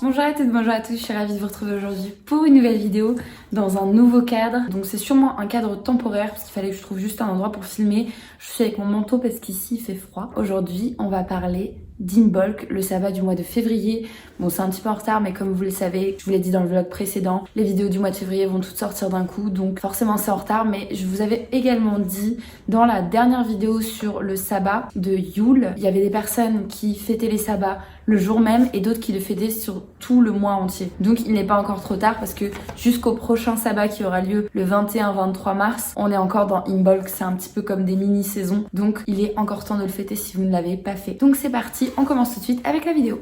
Bonjour à toutes, bonjour à tous, je suis ravie de vous retrouver aujourd'hui pour une nouvelle vidéo dans un nouveau cadre. Donc c'est sûrement un cadre temporaire parce qu'il fallait que je trouve juste un endroit pour filmer. Je suis avec mon manteau parce qu'ici il fait froid. Aujourd'hui on va parler d'Imbolc, le sabbat du mois de février. Bon, c'est un petit peu en retard, mais comme vous le savez, je vous l'ai dit dans le vlog précédent, les vidéos du mois de février vont toutes sortir d'un coup, donc forcément c'est en retard, mais je vous avais également dit dans la dernière vidéo sur le sabbat de Yule, il y avait des personnes qui fêtaient les sabbats le jour même et d'autres qui le fêtaient sur tout le mois entier. Donc il n'est pas encore trop tard parce que jusqu'au prochain sabbat qui aura lieu le 21-23 mars, on est encore dans Imbolc, c'est un petit peu comme des mini-saisons, donc il est encore temps de le fêter si vous ne l'avez pas fait. Donc c'est parti, on commence tout de suite avec la vidéo.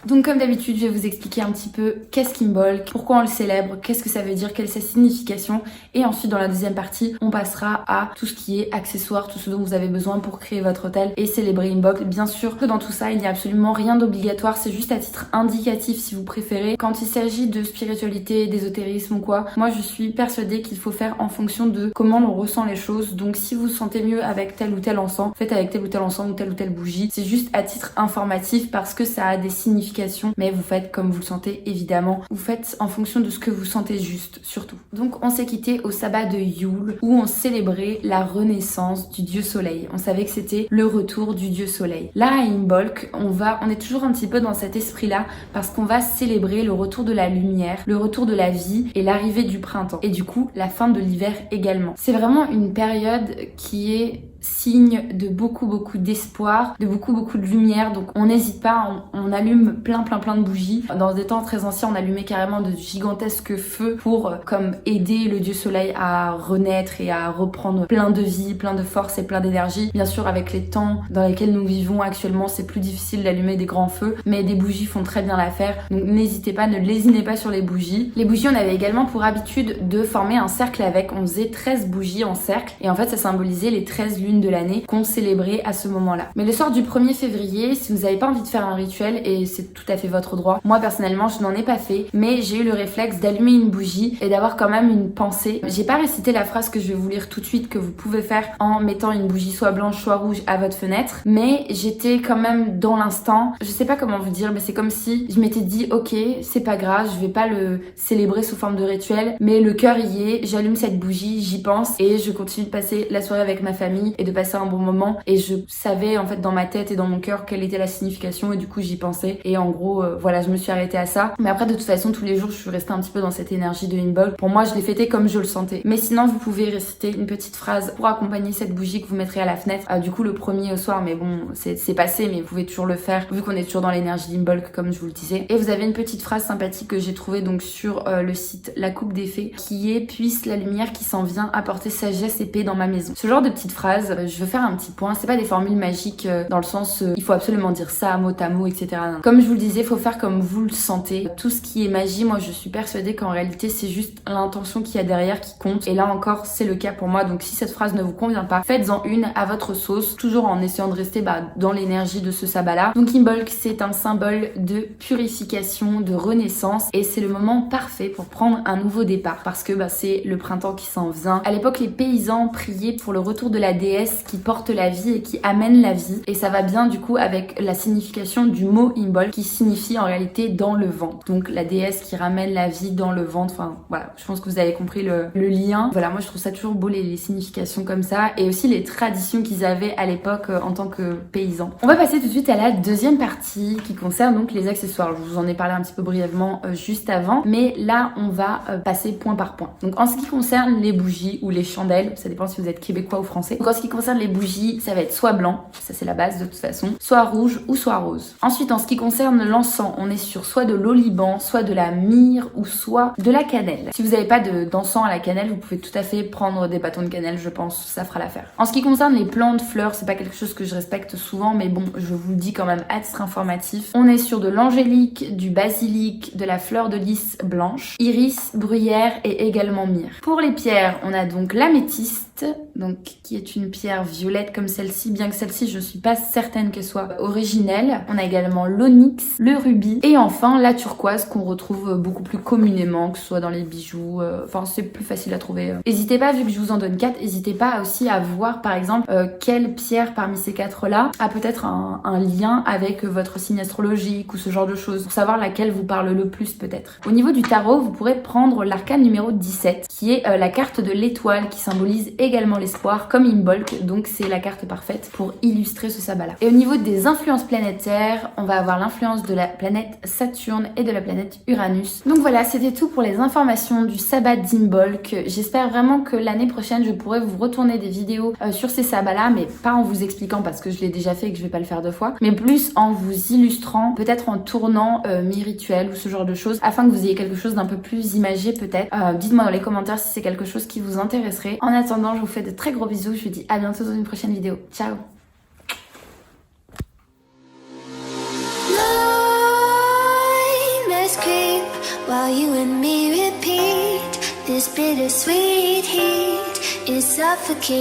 Donc comme d'habitude, je vais vous expliquer un petit peu qu'est-ce qu'Imbolc, pourquoi on le célèbre, qu'est-ce que ça veut dire, quelle est sa signification, et ensuite dans la deuxième partie, on passera à tout ce qui est accessoires, tout ce dont vous avez besoin pour créer votre hôtel et célébrer Imbolc. Bien sûr que dans tout ça, il n'y a absolument rien d'obligatoire, c'est juste à titre indicatif si vous préférez. Quand il s'agit de spiritualité, d'ésotérisme ou quoi, moi je suis persuadée qu'il faut faire en fonction de comment l'on ressent les choses. Donc si vous vous sentez mieux avec tel ou tel encens, faites avec tel ou tel encens ou telle bougie. C'est juste à titre informatif parce que ça a des significations, mais vous faites comme vous le sentez évidemment. Vous faites en fonction de ce que vous sentez juste, surtout. Donc on s'est quitté au sabbat de Yule où on célébrait la renaissance du dieu soleil. On savait que c'était le retour du dieu soleil. Là à Imbolc, on est toujours un petit peu dans cet esprit-là parce qu'on va célébrer le retour de la lumière, le retour de la vie et l'arrivée du printemps. Et du coup, la fin de l'hiver également. C'est vraiment une période qui est signe de beaucoup d'espoir, de beaucoup de lumière. Donc on n'hésite pas, on allume plein de bougies. Dans des temps très anciens, on allumait carrément de gigantesques feux pour comme aider le dieu soleil à renaître et à reprendre plein de vie, plein de force et plein d'énergie. Bien sûr, avec les temps dans lesquels nous vivons actuellement, c'est plus difficile d'allumer des grands feux, mais des bougies font très bien l'affaire. Donc n'hésitez pas, ne lésinez pas sur les bougies. Les bougies, on avait également pour habitude de former un cercle avec. On faisait 13 bougies en cercle et en fait ça symbolisait les 13 lunes de l'année qu'on célébrait à ce moment-là. Mais le soir du 1er février, si vous n'avez pas envie de faire un rituel, et c'est tout à fait votre droit, moi personnellement je n'en ai pas fait, mais j'ai eu le réflexe d'allumer une bougie et d'avoir quand même une pensée. J'ai pas récité la phrase que je vais vous lire tout de suite, que vous pouvez faire en mettant une bougie soit blanche soit rouge à votre fenêtre, mais j'étais quand même dans l'instant, je sais pas comment vous dire, mais c'est comme si je m'étais dit ok, c'est pas grave, je vais pas le célébrer sous forme de rituel, mais le cœur y est, j'allume cette bougie, j'y pense et je continue de passer la soirée avec ma famille et de passer un bon moment. Et je savais en fait dans ma tête et dans mon cœur quelle était la signification et du coup j'y pensais. Et en gros voilà, je me suis arrêtée à ça. Mais après de toute façon tous les jours je suis restée un petit peu dans cette énergie de Imbolc. Pour moi je l'ai fêté comme je le sentais. Mais sinon vous pouvez réciter une petite phrase pour accompagner cette bougie que vous mettrez à la fenêtre. Du coup le premier au soir, mais bon c'est passé, mais vous pouvez toujours le faire vu qu'on est toujours dans l'énergie d'Imbolc comme je vous le disais. Et vous avez une petite phrase sympathique que j'ai trouvée donc sur le site La Coupe des Fées qui est: puisse la lumière qui s'en vient apporter sagesse et paix dans ma maison. Ce genre de petite phrase, je veux faire un petit point, c'est pas des formules magiques dans le sens il faut absolument dire ça mot à mot, etc. Non. Comme je vous le disais, faut faire comme vous le sentez. Tout ce qui est magie, moi je suis persuadée qu'en réalité c'est juste l'intention qu'il y a derrière qui compte, et là encore c'est le cas pour moi. Donc si cette phrase ne vous convient pas, faites-en une à votre sauce, toujours en essayant de rester dans l'énergie de ce sabbat là. Donc Imbolc, c'est un symbole de purification, de renaissance, et c'est le moment parfait pour prendre un nouveau départ parce que c'est le printemps qui s'en vient. À l'époque les paysans priaient pour le retour de la déesse qui porte la vie et qui amène la vie, et ça va bien du coup avec la signification du mot Imbolc qui signifie en réalité dans le ventre. Donc la déesse qui ramène la vie dans le ventre, enfin voilà, je pense que vous avez compris le lien. Voilà, moi je trouve ça toujours beau les significations comme ça, et aussi les traditions qu'ils avaient à l'époque en tant que paysans. On va passer tout de suite à la deuxième partie qui concerne donc les accessoires. Je vous en ai parlé un petit peu brièvement juste avant, mais là on va passer point par point. Donc en ce qui concerne les bougies ou les chandelles, ça dépend si vous êtes québécois ou français. Donc en ce qui concerne les bougies, ça va être soit blanc, ça c'est la base de toute façon, soit rouge ou soit rose. Ensuite en ce qui concerne l'encens, on est sur soit de l'oliban, soit de la myrrhe ou soit de la cannelle. Si vous n'avez pas d'encens à la cannelle, vous pouvez tout à fait prendre des bâtons de cannelle, je pense, ça fera l'affaire. En ce qui concerne les plantes, fleurs, c'est pas quelque chose que je respecte souvent, mais bon, je vous le dis quand même à titre informatif. On est sur de l'angélique, du basilic, de la fleur de lys blanche, iris, bruyère et également myrrhe. Pour les pierres, on a donc l'améthyste, donc qui est une pierre violette comme celle-ci, bien que celle-ci je ne suis pas certaine qu'elle soit originelle. On a également l'onyx, le rubis et enfin la turquoise qu'on retrouve beaucoup plus communément, que ce soit dans les bijoux, enfin c'est plus facile à trouver. N'hésitez pas, vu que je vous en donne 4, n'hésitez pas aussi à voir par exemple quelle pierre parmi ces 4 là a peut-être un lien avec votre signe astrologique ou ce genre de choses, pour savoir laquelle vous parle le plus peut-être. Au niveau du tarot, vous pourrez prendre l'arcane numéro 17 qui est la carte de l'étoile qui symbolise également l'espoir comme Imbolc, donc c'est la carte parfaite pour illustrer ce sabbat là. Et au niveau des influences planétaires, on va avoir l'influence de la planète Saturne et de la planète Uranus. Donc voilà, c'était tout pour les informations du sabbat d'Imbolc. J'espère vraiment que l'année prochaine je pourrai vous retourner des vidéos sur ces sabbats là, mais pas en vous expliquant parce que je l'ai déjà fait et que je vais pas le faire 2 fois, mais plus en vous illustrant, peut-être en tournant mes rituels ou ce genre de choses, afin que vous ayez quelque chose d'un peu plus imagé peut-être. Dites-moi dans les commentaires si c'est quelque chose qui vous intéresserait. En attendant, je vous fais de très gros bisous, je vous dis à bientôt dans une prochaine vidéo. Ciao! While you and me repeat, this bittersweet heat is suffocating.